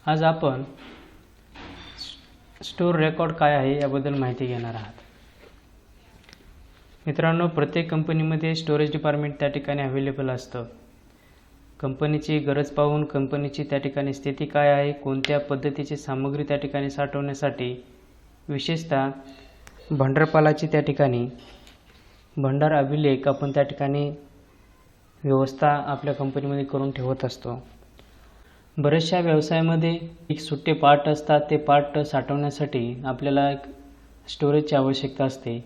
आज आपण store record काय आहे याबद्दल माहिती घेणार आहात. मित्रांनो, प्रत्येक कंपनीमध्ये स्टोरेज डिपार्टमेंट त्या ठिकाणी अवेलेबल असतं. कंपनीची गरज पाहून कंपनीची त्या ठिकाणी स्थिती काय आहे, कोणत्या पद्धतीची सामग्री त्या ठिकाणी साठवण्यासाठी, विशेषतः भांडारपालाची त्या ठिकाणी भंडार अभिलेख आपण त्या ठिकाणी व्यवस्था आपल्या कंपनीमध्ये करून ठेवत असतो. बऱ्याचशा व्यवसायामध्ये एक सुट्टे पार्ट असतात, ते पार्ट साठवण्यासाठी आपल्याला एक स्टोरेजची आवश्यकता असते.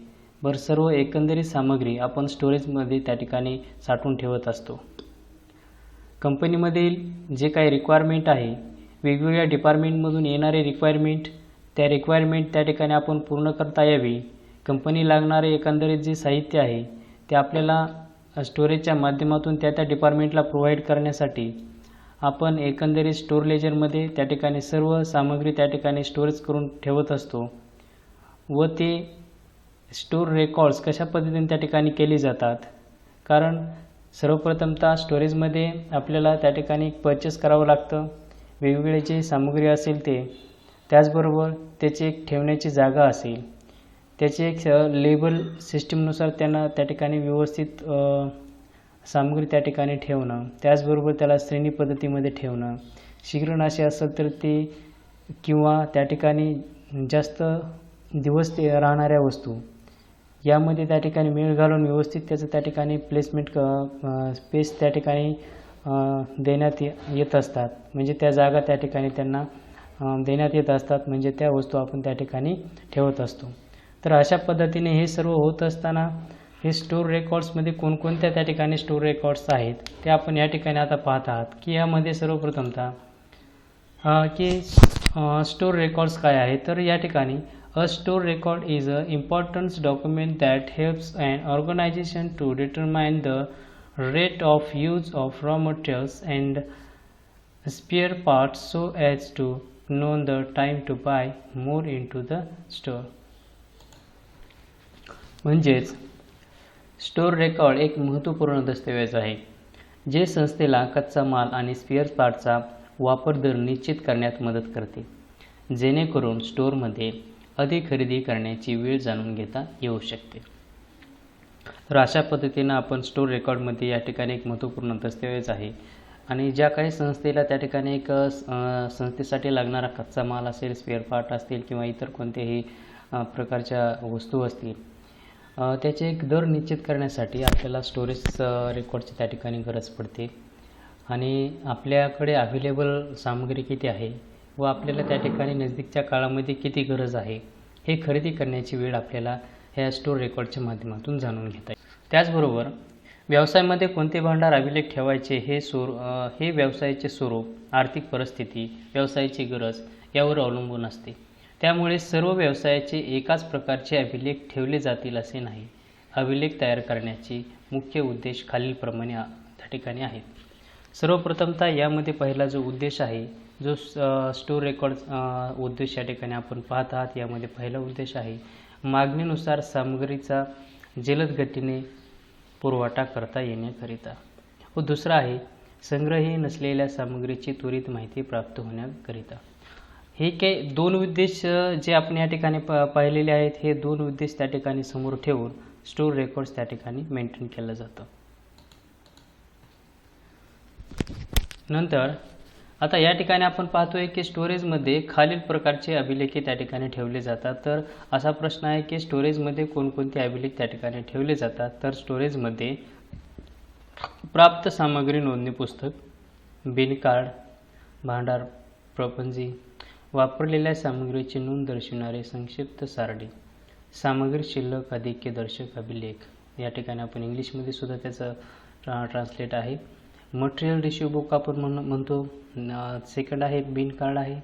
सर्व एकंदरीत सामग्री आपण स्टोरेजमध्ये त्या ठिकाणी साठवून ठेवत असतो. कंपनीमधील जे काही रिक्वायरमेंट आहे, वेगवेगळ्या डिपार्टमेंटमधून येणारे रिक्वायरमेंट, त्या रिक्वायरमेंट त्या ठिकाणी आपण पूर्ण करता यावी, कंपनी लागणारे एकंदरीत जे साहित्य आहे ते आपल्याला स्टोरेजच्या माध्यमातून त्या डिपार्टमेंटला प्रोव्हाइड करण्यासाठी आपण एकंदरीत स्टोर लेजरमध्ये त्या ठिकाणी सर्व सामग्री त्या ठिकाणी स्टोरेज करून ठेवत असतो. व ते स्टोर रेकॉर्ड्स कशा पद्धतीने त्या ठिकाणी केली जातात, कारण सर्वप्रथमतः स्टोरेजमध्ये आपल्याला त्या ठिकाणी परचेस करावं लागतं. वेगवेगळे जे सामग्री असेल ते, त्याचबरोबर त्याची एक ठेवण्याची जागा असेल, त्याचे एक लेबल सिस्टीमनुसार त्यांना त्या ठिकाणी व्यवस्थित सामग्री त्या ठिकाणी ठेवणं, त्याचबरोबर त्याला श्रेणी पद्धतीमध्ये ठेवणं. शीघ्रनाशी असेल तर ते, किंवा त्या ठिकाणी जास्त दिवस ते राहणाऱ्या वस्तू, यामध्ये त्या ठिकाणी मेळ घालून व्यवस्थित त्याचं त्या ठिकाणी प्लेसमेंट स्पेस त्या ठिकाणी देण्यात येत असतात. म्हणजे त्या जागा त्या ठिकाणी त्यांना देण्यात येत असतात, म्हणजे त्या वस्तू आपण त्या ठिकाणी ठेवत असतो. तर अशा पद्धतीने हे सर्व होत असताना हे स्टोर रेकॉर्ड्समध्ये कोणकोणत्या त्या ठिकाणी स्टोर रेकॉर्ड्स आहेत ते आपण या ठिकाणी आता पाहत आहात. की यामध्ये सर्वप्रथमतः की स्टोर रेकॉर्ड्स काय आहे, तर या ठिकाणी A store record is an important document that helps an organization to determine the rate of use of raw materials and spare parts so as to know the time to buy more into the store. म्हणजेच store record एक महत्त्वपूर्ण दस्तऐवज आहे, जे संस्थेला कच्चा माल आणि स्पेअर पार्टचा वापर दर निश्चित करण्यात मदत करते, जेणेकरून स्टोअरमध्ये अधिक खरेदी करण्याची वेळ जाणून घेता येऊ शकते. तर अशा पद्धतीनं आपण स्टोर रेकॉर्डमध्ये या ठिकाणी एक महत्त्वपूर्ण दस्तऐवज आहे. आणि ज्या काही संस्थेला त्या ठिकाणी एक संस्थेसाठी लागणारा कच्चा माल असेल, स्पेअर पार्ट असतील किंवा इतर कोणत्याही प्रकारच्या वस्तू असतील, त्याचे एक दर निश्चित करण्यासाठी आपल्याला स्टोरेज रेकॉर्डची त्या ठिकाणी गरज पडते. आणि आपल्याकडे अवेलेबल सामग्री किती आहे व आपल्याला त्या ठिकाणी नजदीकच्या काळामध्ये किती गरज आहे, हे खरेदी करण्याची वेळ आपल्याला ह्या स्टोर रेकॉर्डच्या माध्यमातून जाणून घेता येईल. त्याचबरोबर व्यवसायामध्ये कोणते भांडार अभिलेख ठेवायचे हे व्यवसायाचे स्वरूप, आर्थिक परिस्थिती, व्यवसायाची गरज यावर अवलंबून असते. त्यामुळे सर्व व्यवसायाचे एकाच प्रकारचे अभिलेख ठेवले जातील असे नाही. अभिलेख तयार करण्याचे मुख्य उद्देश खालीलप्रमाणे त्या ठिकाणी आहेत. सर्वप्रथमतः यामध्ये पहिला जो उद्देश आहे, जो स्टोर रेकॉर्ड उद्देश या ठिकाणी आपण पाहत आहात, यामध्ये पहिला उद्देश आहे मागणीनुसार सामग्रीचा जलद गतीने पुरवठा करता येण्याकरिता. व दुसरा आहे संग्रही नसलेल्या सामग्रीची त्वरित माहिती प्राप्त होण्याकरिता. हे काही दोन उद्देश जे आपण या ठिकाणी पाहिलेले आहेत, हे दोन उद्देश त्या ठिकाणी समोर ठेवून स्टोर रेकॉर्ड्स त्या ठिकाणी मेंटेन केलं जातं. नंतर आता या ठिकाणी आपण पाहतोय की स्टोरेजमध्ये खालील प्रकारचे अभिलेख त्या ठिकाणी ठेवले जातात. तर असा प्रश्न आहे की स्टोरेजमध्ये कोणकोणते अभिलेख त्या ठिकाणी ठेवले जातात. तर स्टोरेजमध्ये प्राप्त सामग्री नोंदणी पुस्तक, बिल कार्ड, भांडार प्रपंजी, वापरलेल्या सामग्रीची नोंद दर्शविणारे संक्षिप्त सारणी, सामग्री शिल्लक अधिक दर्शक अभिलेख, या ठिकाणी आपण इंग्लिशमध्ये सुद्धा त्याचं ट्रान्सलेट आहे. मटेरियल रिसिव्ह बुक आपण म्हणतो. सेकंड आहे बिल कार्ड आहे.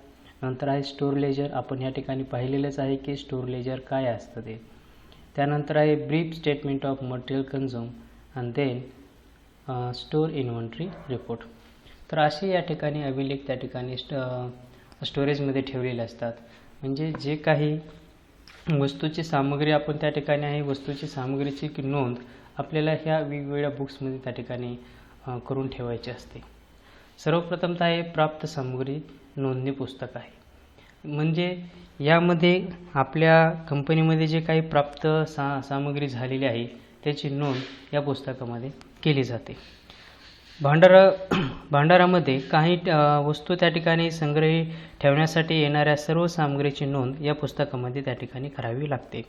नंतर आहे स्टोर लेजर. आपण या ठिकाणी पाहिलेलंच आहे की स्टोर लेजर काय असतं ते. त्यानंतर आहे brief statement of material consume and then store inventory report. तर असे या ठिकाणी अभिलेख त्या ठिकाणी स्टोरेजमध्ये ठेवलेले असतात. म्हणजे जे काही वस्तूची सामग्री आपण त्या ठिकाणी आहे, वस्तूची सामग्रीची नोंद आपल्याला ह्या वेगवेगळ्या बुक्समध्ये त्या ठिकाणी करून ठेवायची असते. सर्वप्रथमतः हे प्राप्त सामग्री नोंदणी पुस्तक आहे. म्हणजे यामध्ये आपल्या कंपनीमध्ये जे काही प्राप्त सामग्री झालेली आहे त्याची नोंद या पुस्तकामध्ये केली जाते. भांडारामध्ये काही वस्तू त्या ठिकाणी संग्रही ठेवण्यासाठी येणाऱ्या सर्व सामग्रीची नोंद या पुस्तकामध्ये त्या ठिकाणी करावी लागते.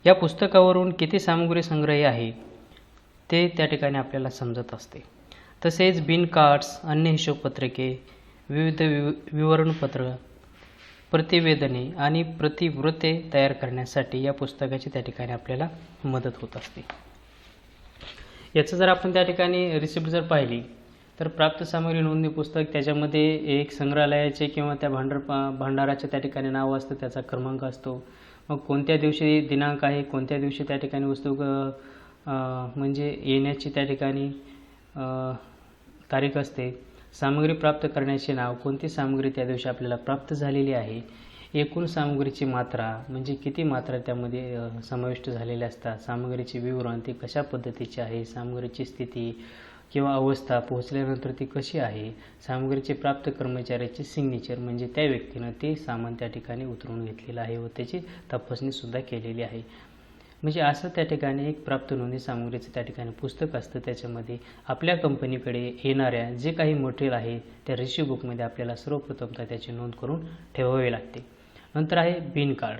या पुस्तकावरून किती सामग्री संग्रही आहे ते त्या ठिकाणी आपल्याला समजत असते. तसेच बिन कार्ड्स, अन्य हिशोबपत्रके, विविध विवरणपत्र, प्रतिवेदने आणि प्रतिवृत्ते तयार करण्यासाठी या पुस्तकाची त्या ठिकाणी आपल्याला मदत होत असते. याचं जर आपण त्या ठिकाणी रिसिप्ट जर पाहिली तर प्राप्त सामग्री नोंदणी पुस्तक त्याच्यामध्ये एक संग्रहालयाचे किंवा त्या भांडाराचे त्या ठिकाणी नाव असतं, त्याचा क्रमांक असतो, मग कोणत्या दिवशी दिनांक आहे, कोणत्या दिवशी त्या ठिकाणी वस्तू म्हणजे येण्याची त्या ठिकाणी तारीख असते, सामग्री प्राप्त करण्याचे नाव, कोणती सामग्री त्या दिवशी आपल्याला प्राप्त झालेली आहे, एकूण सामग्रीची मात्रा म्हणजे किती मात्रा त्यामध्ये समाविष्ट झालेल्या असतात, सामग्रीचे विवरण ते कशा पद्धतीचे आहे, सामग्रीची स्थिती किंवा अवस्था पोहोचल्यानंतर ती कशी आहे, सामग्रीचे प्राप्त कर्मचाऱ्याचे सिग्नेचर म्हणजे त्या व्यक्तीनं ते सामान त्या ठिकाणी उतरवून घेतलेलं आहे व त्याची तपासणीसुद्धा केलेली आहे. म्हणजे असं त्या ठिकाणी एक प्राप्त नोंदणी सामग्रीचं त्या ठिकाणी पुस्तक असतं. त्याच्यामध्ये आपल्या कंपनीकडे येणाऱ्या जे काही मटेरियल आहे त्या रिसिव्ह बुकमध्ये आपल्याला सर्वप्रथमतः त्याची नोंद करून ठेवावी लागते. नंतर आहे बिन कार्ड.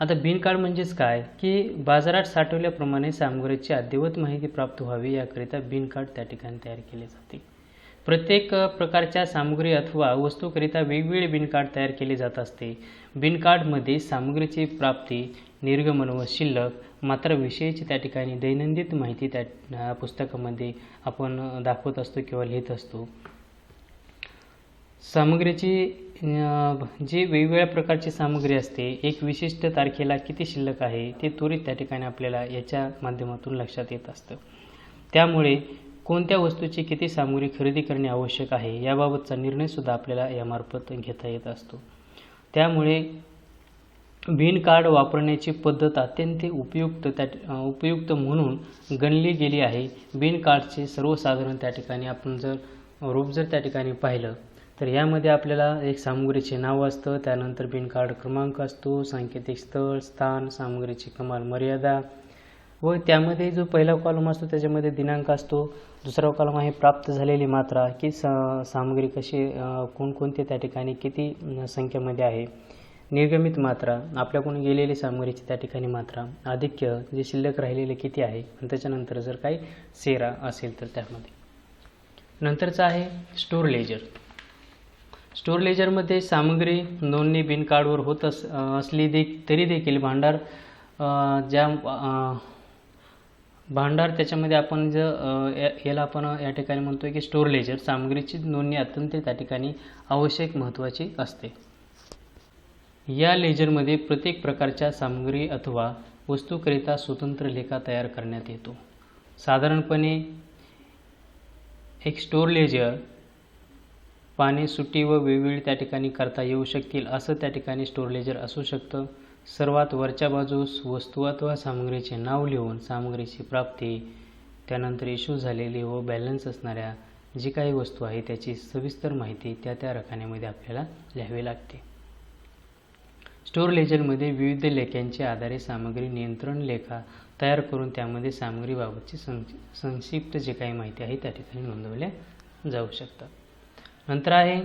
आता बिन कार्ड म्हणजेच काय की बाजारात साठवल्याप्रमाणे सामग्रीची अद्ययावत माहिती प्राप्त व्हावी याकरिता बिन कार्ड त्या ठिकाणी तयार केले जाते. प्रत्येक प्रकारच्या सामग्री अथवा वस्तूकरिता वेगवेगळे बिन कार्ड तयार केले जात असते. बिन कार्डमध्ये सामग्रीची प्राप्ती, निर्गमन व शिल्लक मात्रा विषयीची त्या ठिकाणी दैनंदिन माहिती त्या पुस्तकामध्ये आपण दाखवत असतो किंवा लिहित असतो. सामग्रीची जी वेगवेगळ्या प्रकारची सामग्री असते एक विशिष्ट तारखेला किती शिल्लक आहे ते त्वरित त्या ठिकाणी आपल्याला याच्या माध्यमातून लक्षात येत असतं. त्यामुळे कोणत्या वस्तूची किती सामग्री खरेदी करणे आवश्यक आहे याबाबतचा निर्णयसुद्धा आपल्याला यामार्फत घेता येत असतो. त्यामुळे बिन कार्ड वापरण्याची पद्धत अत्यंत उपयुक्त म्हणून गणली गेली आहे. बिन कार्डचे सर्वसाधारण त्या ठिकाणी आपण जर रूप जर त्या ठिकाणी पाहिलं तर यामध्ये आपल्याला एक सामग्रीचे नाव असतं, त्यानंतर बिन कार्ड क्रमांक असतो, सांकेतिक स्थळ, स्थान, सामग्रीची कमाल मर्यादा व त्यामध्ये जो पहिला कॉलम असतो त्याच्यामध्ये दिनांक असतो, दुसरा कॉलम आहे प्राप्त झालेली मात्रा की सामग्री कशी कोणकोणते त्या ठिकाणी किती संख्येमध्ये आहे, निर्गमित मात्रा आपल्याकडून गेलेली सामग्रीची त्या ठिकाणी मात्रा, आधिक्य जे शिल्लक राहिलेले किती आहे आणि त्याच्यानंतर जर काही सेरा असेल तर त्यामध्ये. नंतरचं आहे स्टोर लेजर. स्टोर लेजरमध्ये सामग्री नोंदणी बिन कार्डवर होत असली तरी देखील भांडार त्याच्यामध्ये आपण याला आपण या ठिकाणी म्हणतो की स्टोर लेजर सामग्रीची नोंदणी अत्यंत त्या ठिकाणी आवश्यक महत्त्वाची असते. या लेजरमध्ये प्रत्येक प्रकारच्या सामग्री अथवा वस्तूकरिता स्वतंत्र लेखा तयार करण्यात येतो. साधारणपणे एक स्टोर लेजर पाने सुटी व वेगवेगळी त्या ठिकाणी करता येऊ शकतील असं त्या ठिकाणी स्टोर लेजर असू शकतं. सर्वात वरच्या बाजूस वस्तू अथवा सामग्रीचे नाव लिहून सामग्रीची प्राप्ती, त्यानंतर इश्यू झालेली व बॅलन्स असणाऱ्या जी काही वस्तू आहे त्याची सविस्तर माहिती त्या रकान्यामध्ये आपल्याला लिहावी लागते. स्टोर लेजरमध्ये विविध लेख्यांच्या आधारे सामग्री नियंत्रण लेखा तयार करून त्यामध्ये सामग्रीबाबतची संक्षिप्त जे काही माहिती आहे त्या ठिकाणी नोंदवल्या जाऊ शकतात. नंतर आहे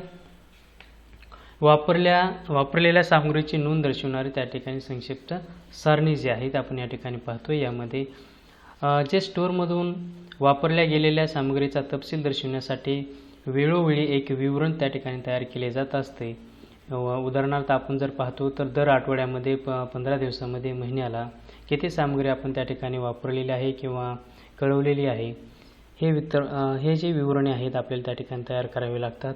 वापरलेल्या सामग्रीची नोंद दर्शवणारी त्या ठिकाणी संक्षिप्त सारणी जी आहे ते आपण या ठिकाणी पाहतो. यामध्ये जे स्टोअरमधून वापरल्या गेलेल्या सामग्रीचा तपशील दर्शवण्यासाठी वेळोवेळी एक विवरण त्या ठिकाणी तयार केले जात असते. उदाहरणार्थ आपण जर पाहतो तर दर आठवड्यामध्ये 15 दिवसामध्ये महिन्याला किती सामग्री आपण त्या ठिकाणी वापरलेली आहे किंवा कळवलेली आहे हे जे विवरणे आहेत आपल्याला त्या ठिकाणी तयार करावे लागतात.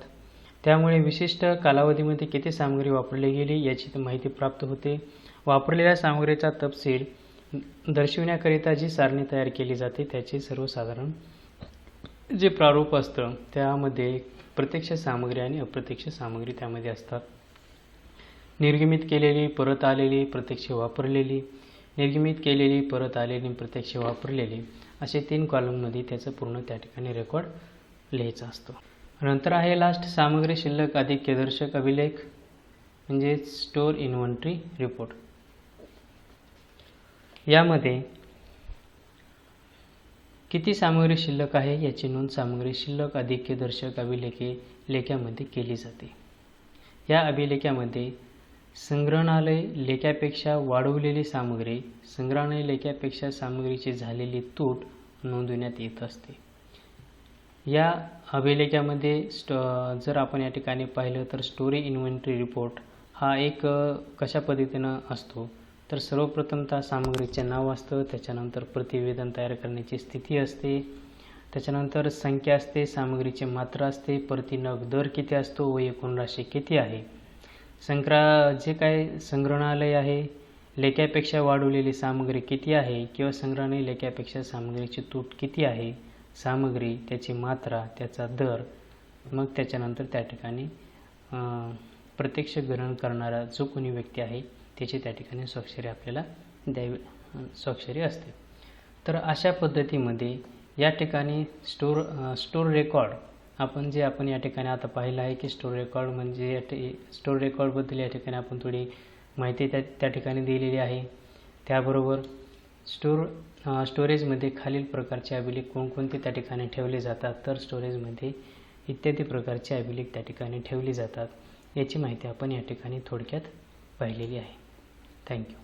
त्यामुळे विशिष्ट कालावधीमध्ये किती सामग्री वापरली गेली याची माहिती प्राप्त होते. वापरलेल्या सामग्रीचा तपशील दर्शविण्याकरिता जी सारणी तयार केली जाते त्याचे सर्वसाधारण जे प्रारूप असतं त्यामध्ये प्रत्यक्ष सामग्री आणि अप्रत्यक्ष सामग्री त्यामध्ये असतात. निर्गमित केलेली, परत आलेली, प्रत्यक्ष वापरलेली, निर्गमित केलेली, परत आलेली, प्रत्यक्ष वापरलेली असे 3 कॉलममध्ये त्याचं पूर्ण त्या ठिकाणी रेकॉर्ड लिहायचा असतो. नंतर आहे लास्ट सामग्री शिल्लक आधिक्यदर्शक अभिलेख म्हणजे स्टोर इन्व्हेंटरी रिपोर्ट. यामध्ये किती सामग्री शिल्लक आहे याची नोंद सामग्री शिल्लक आधिक्यदर्शक अभिलेखामध्ये केली जाते. या अभिलेखामध्ये संग्रहणालय लेख्यापेक्षा वाढवलेली सामग्री, संग्रहणालय लेख्यापेक्षा सामग्रीची झालेली तूट नोंदवण्यात येत असते. या अभिलेखामध्ये जर आपण या ठिकाणी पाहिलं तर स्टोरेज इन्व्हेंटरी रिपोर्ट हा एक कशा पद्धतीनं असतो तर सर्वप्रथमतः सामग्रीचे नाव असतं, त्याच्यानंतर प्रतिवेदन तयार करण्याची स्थिती असते, त्याच्यानंतर संख्या असते, सामग्रीची मात्रा असते, प्रति नग दर किती असतो व एकूण राशी किती आहे. जे काय संग्रहणालय आहे लेख्यापेक्षा वाढवलेली सामग्री किती आहे किंवा संग्रहणालय लेख्यापेक्षा सामग्रीची तूट किती आहे, सामग्री, त्याची मात्रा, त्याचा दर, मग त्याच्यानंतर त्या ठिकाणी प्रत्यक्ष ग्रहण करणारा जो कोणी व्यक्ती आहे त्याची त्या ठिकाणी स्वाक्षरी आपल्याला स्वाक्षरी असते. तर अशा पद्धतीमध्ये या ठिकाणी स्टोर रेकॉर्ड आपण या ठिकाणी आता पाहिलं आहे की स्टोर रेकॉर्ड म्हणजे स्टोर रेकॉर्डबद्दल या ठिकाणी आपण थोडी माहिती त्या ठिकाणी दिलेली आहे. त्याबरोबर स्टोरेजमध्ये खालील प्रकारचे अभिलेख कोणकोणते त्या ठिकाणी ठेवले जातात तर स्टोरेजमध्ये इत्यादी प्रकारचे अभिलेख त्या ठिकाणी ठेवले जातात याची माहिती आपण या ठिकाणी थोडक्यात पाहिलेली आहे. थँक्यू.